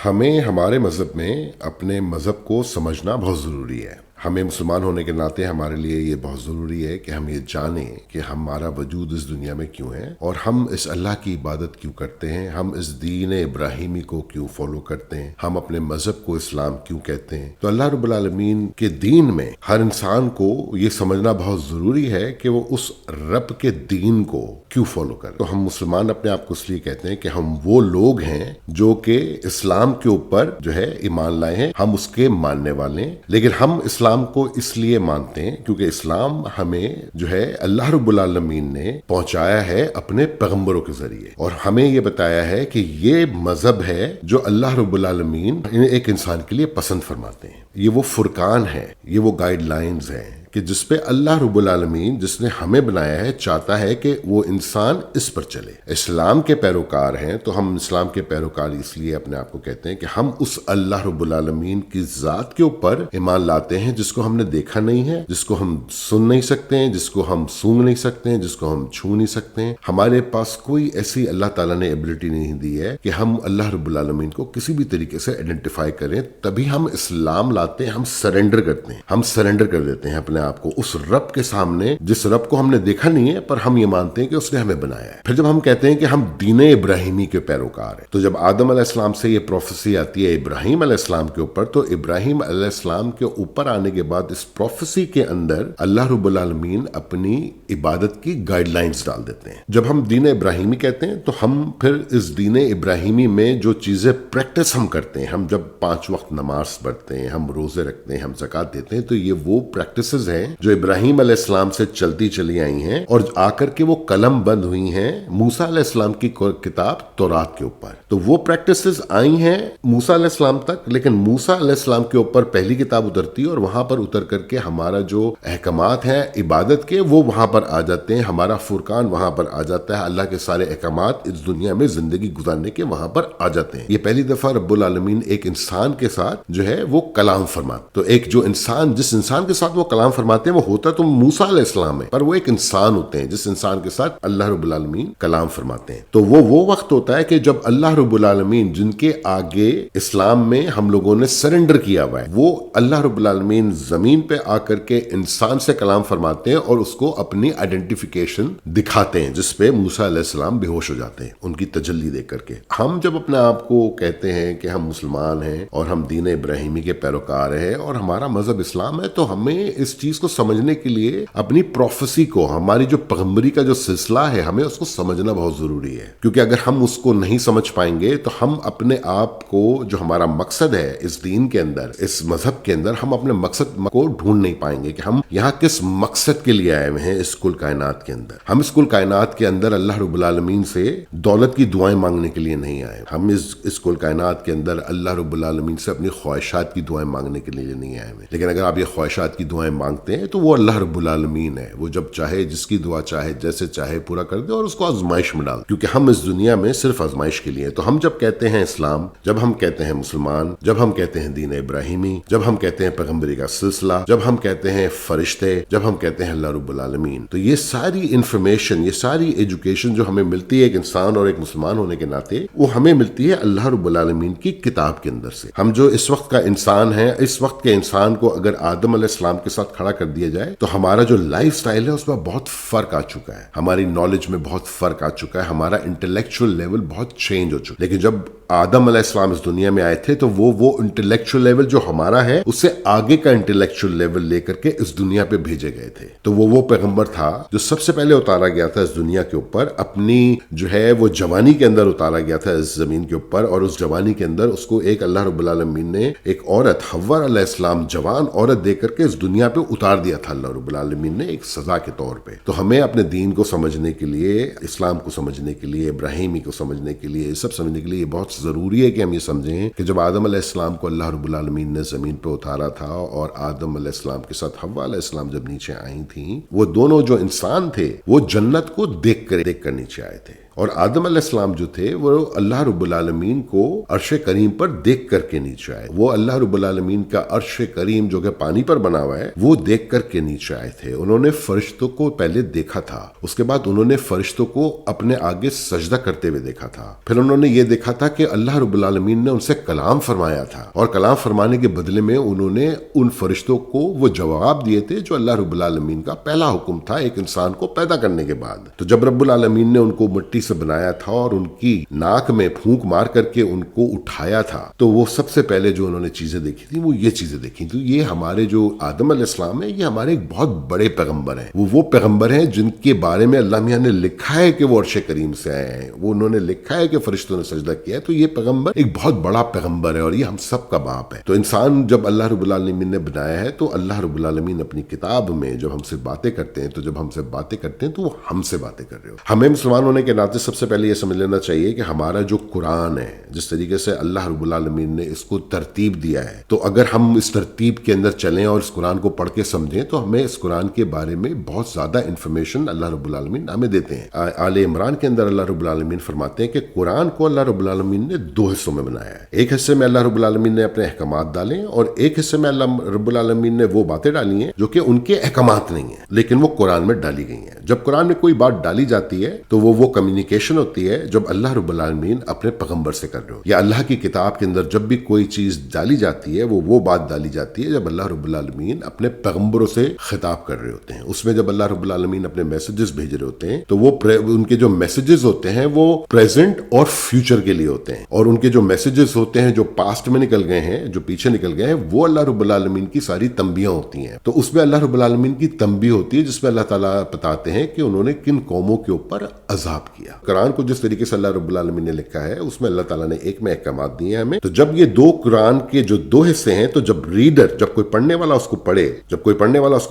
ہمیں ہمارے مذہب میں اپنے مذہب کو سمجھنا بہت ضروری ہے. ہمیں مسلمان ہونے کے ناطے ہمارے لیے یہ بہت ضروری ہے کہ ہم یہ جانیں کہ ہمارا وجود اس دنیا میں کیوں ہے اور ہم اس اللہ کی عبادت کیوں کرتے ہیں, ہم اس دین ابراہیمی کو کیوں فالو کرتے ہیں, ہم اپنے مذہب کو اسلام کیوں کہتے ہیں. تو اللہ رب العالمین کے دین میں ہر انسان کو یہ سمجھنا بہت ضروری ہے کہ وہ اس رب کے دین کو کیوں فالو کرے. تو ہم مسلمان اپنے آپ کو اس لیے کہتے ہیں کہ ہم وہ لوگ ہیں جو کہ اسلام کے اوپر جو ہے ایمان لائے ہیں, ہم اس کے ماننے والے ہیں. لیکن ہم اسلام کو اس لیے مانتے ہیں کیونکہ اسلام ہمیں جو ہے اللہ رب العالمین نے پہنچایا ہے اپنے پیغمبروں کے ذریعے, اور ہمیں یہ بتایا ہے کہ یہ مذہب ہے جو اللہ رب العالمین ایک انسان کے لیے پسند فرماتے ہیں. یہ وہ فرقان ہے, یہ وہ گائیڈ لائنز ہیں کہ جس پہ اللہ رب العالمین جس نے ہمیں بنایا ہے چاہتا ہے کہ وہ انسان اس پر چلے. اسلام کے پیروکار ہیں تو ہم اسلام کے پیروکار اس لیے اپنے آپ کو کہتے ہیں کہ ہم اس اللہ رب العالمین کی ذات کے اوپر ایمان لاتے ہیں جس کو ہم نے دیکھا نہیں ہے, جس کو ہم سن نہیں سکتے ہیں, جس کو ہم سونگ نہیں سکتے ہیں, جس کو ہم چھو نہیں سکتے ہیں. ہمارے پاس کوئی ایسی اللہ تعالیٰ نے ایبلٹی نہیں دی ہے کہ ہم اللہ رب العالمین کو کسی بھی طریقے سے آئیڈینٹیفائی کریں. تبھی ہم اسلام لاتے ہیں, ہم سرنڈر کرتے ہیں, ہم سرنڈر کر دیتے ہیں اپنے آپ کو اس رب کے سامنے جس رب کو ہم نے دیکھا نہیں ہے پر ہم یہ مانتے ہیں کہ اس نے ہمیں بنایا ہے. پھر جب ہم کہتے ہیں کہ ہم دین ابراہیمی کے پیروکار ہیں, تو جب آدم علیہ السلام سے یہ پروفیسی آتی ہے ابراہیم علیہ السلام کے اوپر, تو ابراہیم علیہ السلام کے اوپر آنے کے بعد اس پروفیسی کے اندر اللہ رب العالمین اپنی عبادت کی گائیڈ لائنز ڈال دیتے ہیں. جب ہم دین ابراہیمی کہتے ہیں تو ہم پھر اس دین ابراہیمی میں جو چیزیں پریکٹس ہم کرتے ہیں, ہم جب 5 وقت نماز پڑھتے ہیں, ہم روزے رکھتے ہیں, ہم زکوٰۃ دیتے ہیں, تو یہ وہ پریکٹسز ہیں جو ابراہیم علیہ السلام سے چلتی چلی آئی ہیں اور آ کر کے وہ قلم بند ہوئی ہیں موسیٰ علیہ السلام کی کتاب تورات کے اوپر. تو وہ پریکٹسز آئی ہیں موسیٰ علیہ السلام تک, لیکن موسیٰ علیہ السلام کے اوپر پہلی کتاب اترتی ہے اور وہاں پر اتر کر کے ہمارا جو احکامات ہیں عبادت کے وہ وہاں پر آ جاتے ہیں, ہمارا فرقان وہاں پر آ جاتا ہے, اللہ کے سارے احکامات اس دنیا میں زندگی گزارنے کے وہاں پر آ جاتے ہیں. یہ پہلی دفعہ رب العالمین ایک انسان کے ساتھ جو ہے وہ کلام فرماتے. تو ایک جو انسان جس انسان کے ساتھ وہ کلام فرماتے ہیں وہ ہوتا تو موسیٰ علیہ السلام ہے, پر وہ ایک انسان ہوتے ہیں جس انسان کے ساتھ اللہ رب العالمین کلام فرماتے ہیں. تو وہ وقت ہوتا ہے کہ جب اللہ رب العالمین جن کے آگے اسلام میں ہم لوگوں نے سرنڈر کیا ہوا ہے, وہ اللہ رب العالمین زمین پہ آ کر کے انسان سے کلام فرماتے ہیں اور اس کو اپنی آئیڈینٹیفیکیشن دکھاتے ہیں, جس پہ موسیٰ علیہ السلام بے ہوش ہو جاتے ہیں ان کی تجلی دیکھ کر کے. ہم جب اپنے آپ کو کہتے ہیں کہ ہم مسلمان ہیں اور ہم دین ابراہیمی کے پیروکار ہیں اور ہمارا مذہب اسلام ہے, تو ہمیں اس چیز کو سمجھنے کے لیے اپنی پروفیسی کو, ہماری جو پیغمبری کا جو سلسلہ ہے, ہمیں اس کو سمجھنا بہت ضروری ہے. کیونکہ اگر ہم اس کو نہیں سمجھ پائیں گے تو ہم اپنے آپ کو, جو ہمارا مقصد ہے اس دین کے اندر, اس مذہب کے اندر, ہم اپنے مقصد کو ڈھونڈ نہیں پائیں گے کہ ہم یہاں کس مقصد کے لیے آئے ہوئے ہیں. اس کل کائنات کے اندر ہم اس کل کائنات کے اندر اللہ رب العالمین سے دولت کی دعائیں مانگنے کے لیے نہیں آئے. ہم اس کل کائنات کے اندر اللہ رب العالمین سے اپنی خواہشات کی دعائیں مانگنے کے لیے نہیں آئے ہوئے. لیکن اگر آپ یہ خواہشات کی دعائیں مانگتے ہیں تو وہ اللہ رب العالمین ہے, وہ جب چاہے جس کی دعا چاہے جیسے چاہے پورا کر دے اور اس کو آزمائش میں ڈال, کیونکہ ہم اس دنیا میں صرف آزمائش کے لیے. تو ہم جب کہتے ہیں اسلام, جب ہم کہتے ہیں مسلمان, جب ہم کہتے ہیں دین ابراہیمی, جب ہم کہتے ہیں پیغمبری کا سلسلہ, جب ہم کہتے ہیں فرشتے, جب ہم کہتے ہیں اللہ رب العالمین, تو یہ ساری انفارمیشن, یہ ساری ایجوکیشن جو ہمیں ملتی ہے ایک انسان اور ایک مسلمان ہونے کے ناطے, وہ ہمیں ملتی ہے اللہ رب العالمین کی کتاب کے اندر سے. ہم جو اس وقت کا انسان ہے, اس وقت کے انسان کو اگر آدم علیہ السلام کے ساتھ کھڑا کر دیا جائے تو ہمارا جو لائف سٹائل ہے اس میں بہت فرق آ چکا ہے, ہماری نالج میں بہت فرق آ چکا ہے, ہمارا انٹلیکچوئل لیول بہت چینج ہو چکا ہے. لیکن جب آدم علیہ السلام اس دنیا میں آئے تھے تو وہ انٹلیکچوئل لیول جو ہمارا ہے اس سے آگے کا انٹلیکچوئل لیول لے کر کے اس دنیا پہ بھیجے گئے تھے. تو وہ پیغمبر تھا جو سب سے پہلے اتارا گیا تھا اس دنیا کے اوپر, اپنی جو ہے وہ جوانی کے اندر اتارا گیا تھا اس زمین کے اوپر, اور اس جوانی کے اندر اس کو ایک اللہ رب العالمین نے ایک عورت حوا علیہ السلام, جوان عورت دے کر کے اس دنیا پہ اتار دیا تھا اللہ رب العالمین نے ایک سزا کے طور پہ. تو ہمیں اپنے دین کو سمجھنے کے لیے, اسلام کو سمجھنے کے لیے, ابراہیمی کو سمجھنے کے لیے, یہ سب سمجھنے کے لیے یہ بہت ضروری ہے کہ ہم یہ سمجھیں کہ جب آدم علیہ السلام کو اللہ رب العالمین نے زمین پہ اتارا تھا اور آدم علیہ السلام کے ساتھ حوا علیہ السلام جب نیچے آئی تھیں, وہ دونوں جو انسان تھے وہ جنت کو دیکھ کر نیچے آئے تھے. اور آدم علیہ السلام جو تھے وہ اللہ رب العالمین کو عرش کریم پر دیکھ کر کے نیچے آئے. وہ اللہ رب العالمین کا عرش کریم جو کہ پانی پر بنا ہوا ہے وہ دیکھ کر کے نیچے آئے تھے. انہوں نے فرشتوں کو پہلے دیکھا تھا, اس کے بعد انہوں نے فرشتوں کو اپنے آگے سجدہ کرتے ہوئے دیکھا تھا. پھر انہوں نے یہ دیکھا تھا کہ اللہ رب العالمین نے ان سے کلام فرمایا تھا, اور کلام فرمانے کے بدلے میں انہوں نے ان فرشتوں کو وہ جواب دیے تھے جو اللہ رب العالمین کا پہلا حکم تھا ایک انسان کو پیدا کرنے کے بعد. تو جب رب العالمین نے ان کو مٹی سے بنایا تھا اور ان کی ناک میں پھونک مار کر کے ان کو اٹھایا تھا, تو وہ سب سے پہلے جو انہوں نے چیزیں دیکھی تھی وہ یہ چیزیں دیکھی. تو یہ ہمارے جو آدم علیہ السلام ہے یہ ہمارے ایک بہت بڑے پیغمبر ہیں. وہ پیغمبر ہیں جن کے بارے میں اللہ میاں نے لکھا ہے کہ وہ عرش کریم سے آئے ہیں, وہ انہوں نے لکھا ہے کہ فرشتوں نے سجدہ کیا ہے. تو یہ پیغمبر ایک بہت بڑا پیغمبر ہے اور یہ ہم سب کا باپ ہے. تو انسان جب اللہ رب العالمین نے بنایا ہے تو اللہ رب العالمین اپنی کتاب میں جب ہم سے باتیں کرتے ہیں تو جب ہم سے باتیں کرتے ہیں تو وہ ہم سے باتیں کر رہے ہو. ہمیں مسلمان ہونے کے ناطے سب سے پہلے یہ سمجھ لینا چاہیے کہ ہمارا جو قرآن ہے جس طریقے سے اللہ رب العالمین نے اس کو ترتیب دیا ہے, تو اگر ہم اس ترتیب کے اندر چلیں اور اس قرآن کو پڑھ کے سمجھیں تو ہمیں اس قرآن کے بارے میں بہت زیادہ انفارمیشن اللہ رب العالمین ہمیں دیتے ہیں. آل عمران کے اندر اللہ رب العالمین فرماتے ہیں کہ قرآن کو اللہ رب العالمین نے 2 حصوں میں بنایا ہے. ایک حصے میں اللہ رب العالمین نے اپنے احکامات ڈالے اور ایک حصے میں اللہ رب العالمین نے وہ باتیں ڈالی ہیں جو کہ ان کے احکامات نہیں ہیں لیکن وہ قرآن میں ڈالی گئی ہیں. جب قرآن میں کوئی بات ڈالی جاتی ہے تو وہ کمیونیکیشن ہوتی ہے جب اللہ رب العالمین اپنے پیغمبر سے کر رہے ہو, یا اللہ کی کتاب کے اندر جب بھی کوئی چیز ڈالی جاتی ہے وہ بات ڈالی جاتی ہے جب اللہ رب العالمین اپنے پیغمبروں سے خطاب کر رہے ہوتے ہیں. اس میں جب اللہ رب العالمین اپنے میسیجز بھیج رہے ہوتے ہیں تو وہ ان کے جو میسیجز ہوتے ہیں وہ پریزنٹ اور فیوچر کے لیے ہوتے ہیں, اور ان کے جو میسیجز ہوتے ہیں جو پاسٹ میں نکل گئے ہیں, جو پیچھے نکل گئے ہیں, وہ اللہ رب العالمین کی ساری تنبیہاں ہوتی ہیں. تو اس میں اللہ رب العالمین کی تنبیہ ہوتی ہے جس میں اللہ تعالیٰ بتاتے ہیں کہ انہوں نے کن قوموں کے اوپر عذاب کیا. قرآن کو جس طریقے سے اللہ رب العالمین نے لکھا ہے اس میں اللہ تعالیٰ نے ایک میں احکامات دیے ہیں ہمیں. تو جب یہ 2 قرآن کے جو 2 حصے ہیں تو جب ریڈر, جب کوئی پڑھنے والا اس کو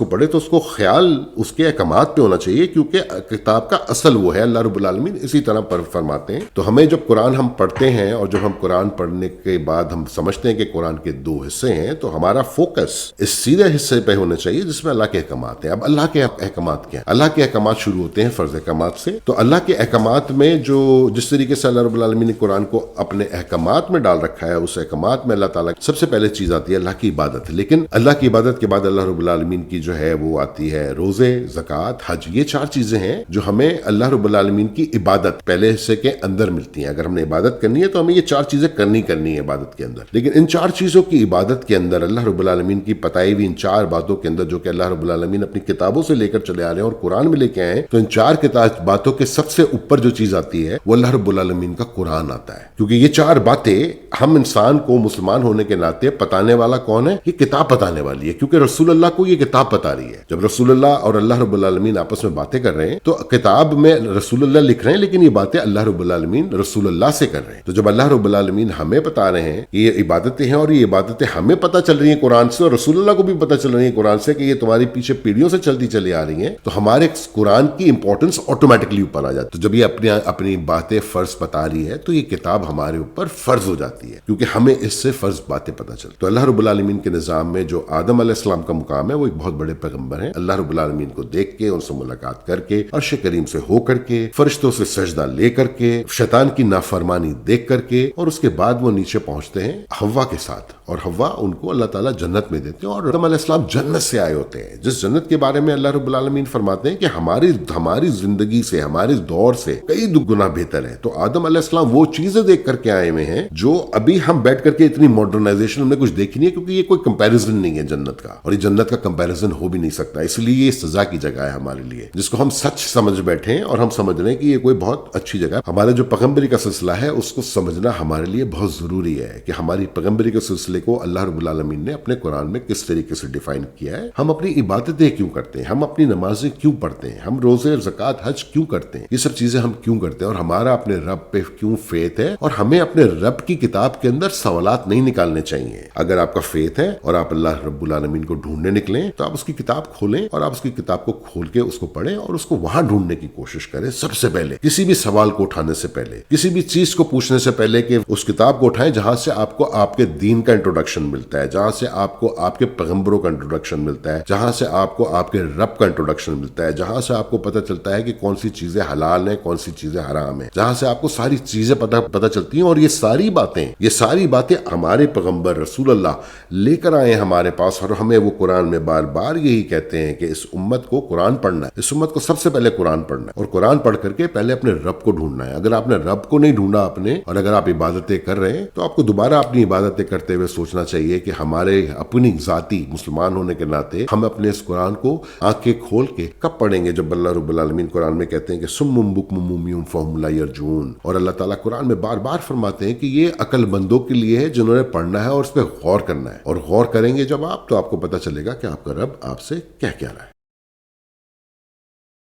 پڑھے تو اس کو خیال اس کے احکامات پہ ہونا چاہیے, کیونکہ کتاب کا اصل وہ ہے. اللہ رب العالمین اسی طرح پر فرماتے ہیں. تو ہمیں جب قرآن ہم پڑھتے ہیں اور جب ہم قرآن پڑھنے کے بعد ہم سمجھتے ہیں کہ قرآن کے 2 حصے ہیں تو ہمارا فوکس اس سیدھے حصے پہ ہونا چاہیے جس میں اللہ کے احکامات ہیں. اب اللہ کے احکامات کیا ہیں؟ اللہ کے احکامات شروع ہوتے ہیں فرض احکامات سے. تو اللہ کے احکامات میں جو جس طریقے سے اللہ رب العالمین نے قرآن کو اپنے احکامات میں ڈال رکھا ہے, اس احکامات میں اللہ تعالیٰ سب سے پہلے چیز آتی ہے اللہ کی عبادت. لیکن اللہ کی عبادت کے بعد اللہ رب العالمین کی جو ہے وہ آتی ہے روزے, زکوٰۃ, حج. یہ 4 چیزیں ہیں جو ہمیں اللہ رب العالمین کی عبادت پہلے حصے کے اندر ملتی ہیں. اگر ہم نے عبادت کرنی ہے تو ہمیں یہ 4 چیزیں کرنی ہے عبادت کے اندر. لیکن ان 4 چیزوں کی عبادت کے اندر اللہ رب العالمین کی بتائی ہوئی ان 4 باتوں کے اندر جو کہ اللہ رب العالمین اپنی کتابوں سے لے کر چلے آ رہے ہیں اور قرآن میں لے کے آئے ہیں, تو ان 4 باتوں کے سب سے اوپر جو چیز آتی ہے وہ اللہ رب العالمین کا قرآن آتا ہے. کیونکہ یہ 4 باتیں ہم انسان کو مسلمان ہونے کے ناطے بتانے والا کون ہے؟ یہ کتاب بتانے والی ہے, کیونکہ رسول اللہ کو یہ کتاب بتا رہی ہے. جب رسول اللہ اور اللہ رب العالمین آپس میں باتیں کر رہے ہیں تو کتاب میں رسول اللہ لکھ رہے ہیں لیکن یہ باتیں اللہ رب العالمین رسول اللہ سے کر رہے ہیں. تو جب اللہ رب العالمین ہمیں بتا رہے ہیں کہ یہ عبادتیں ہیں اور یہ عبادتیں ہمیں پتہ چل رہی ہیں قرآن سے, اور رسول اللہ کو بھی پتہ چل رہی ہیں قرآن سے کہ یہ تمہاری پیچھے پیڑھیوں سے چلتی چلی آ رہی ہیں, تو ہمارے قرآن کی امپورٹنس آٹومیٹکلی اوپر آ جاتی ہے. تو جب یہ اپنی باتیں فرض بتا رہی ہے تو یہ کتاب ہمارے اوپر فرض ہو جاتی ہے, کیونکہ ہمیں اس سے فرض باتیں پتہ چلتی. تو اللہ رب العالمین کے نظام میں جو آدم علیہ السلام کا مقام ہے وہ ایک بہت بڑے پیغمبر ہیں. اللہ رب العالمین کو دیکھ کے, ان سے ملاقات کر کے, عرش کریم سے ہو کر کے, فرشتوں سے سجدہ لے کر کے, شیطان کی نافرمانی دیکھ کر کے, اور اس کے بعد وہ نیچے پہنچتے ہیں حوا کے ساتھ, اور حوا ان کو اللہ تعالیٰ جنت میں دیتے ہیں. اور آدم علیہ السلام جنت سے آئے ہوتے ہیں, جس جنت کے بارے میں اللہ رب العالمین فرماتے ہیں کہ ہماری زندگی سے, ہمارے دور سے کئی گنا بہتر ہے. تو آدم علیہ السلام وہ چیزیں دیکھ کر کے آئے ہوئے ہیں جو ابھی ہم بیٹھ کر کے اتنی ماڈرنائزیشن ہم نے کچھ دیکھی نہیں ہے, کیونکہ یہ کوئی کمپیریزن نہیں ہے جنت کا, اور یہ جنت کا کمپیریزن ہو بھی نہیں سکتا. اس لیے یہ سزا کی جگہ ہے ہمارے لیے, جس کو ہم سچ سمجھ بیٹھے ہیں اور ہم سمجھ رہے ہیں کہ یہ کوئی بہت اچھی جگہ ہے. ہمارا جو پیغمبری کا سلسلہ ہے اس کو سمجھنا ہمارے لیے بہت ضروری ہے کہ ہماری پیغمبری کے سلسلے کو اللہ رب العالمین نے اپنے قرآن میں کس طریقے سے ڈیفائن کیا ہے. ہم اپنی عبادتیں کیوں کرتے ہیں, ہم اپنی نمازیں کیوں پڑھتے ہیں, ہم روزے, زکوٰۃ, حج کیوں کرتے ہیں, یہ سب چیزیں ہم کیوں کرتے ہیں, اور ہمارا اپنے رب پہ کیوں فیتھ ہے, اور ہمیں اپنے رب کی کتاب کے اندر سوالات نہیں نکالنے چاہیے. اگر آپ کا فیتھ ہے اور آپ اللہ رب العالمین کو ڈھونڈنے نکلیں تو آپ اس کی کتاب کھولیں اور آپ اس کی کتاب کو کھول کے اس کو پڑھیں اور اس کو وہاں ڈھونڈنے کی کوشش کریں. سب سے پہلے کسی بھی سوال کو اٹھانے سے پہلے, کسی بھی چیز کو پوچھنے سے پہلے, کہ اس کتاب کو اٹھائیں جہاں سے آپ کو آپ کے دین کا انٹروڈکشن ملتا ہے, جہاں سے آپ کو آپ کے پیغمبروں کا انٹروڈکشن ملتا ہے, جہاں سے آپ کو آپ کے رب کا انٹروڈکشن ملتا ہے, جہاں سے آپ کو پتہ چلتا ہے کہ کون سی چیزیں حلال ہیں, کون سی چیزیں حرام ہیں, جہاں سے آپ کو ساری چیزیں پتہ چلتی ہیں. اور یہ ساری باتیں ہمارے پیغمبر رسول اللہ لے کر آئے ہمارے پاس, اور ہمیں وہ قرآن میں بار بار یہی کہتے ہیں کہ اس امت کو قرآن پڑھنا ہے, اس امت کو سب سے پہلے قرآن پڑھنا ہے, اور قرآن پڑھ کر کے پہلے اپنے رب کو ڈھونڈنا ہے. اگر آپ نے رب کو نہیں ڈھونڈا اپنے, اور اگر آپ عبادتیں کر رہے ہیں, تو آپ کو دوبارہ اپنی عبادتیں کرتے ہوئے سوچنا چاہیے کہ ہمارے اپنی ذاتی مسلمان ہونے کے ناطے ہم اپنے اس قرآن کو آنکھیں کھول کے کب پڑھیں گے, جب اللہ رب العالمین قرآن میں کہتے ہیں کہ سم بکم عمی فہم لا یرجعون. اور اللہ تعالیٰ قرآن میں بار بار فرماتے ہیں کہ یہ عقل مندوں کے لیے ہے جنہوں نے پڑھنا ہے اور اس پہ غور کرنا ہے, اور غور کریں گے جب آپ, تو آپ کو پتہ چلے گا کہ آپ کا رب آپ سے کیا کہہ رہا ہے.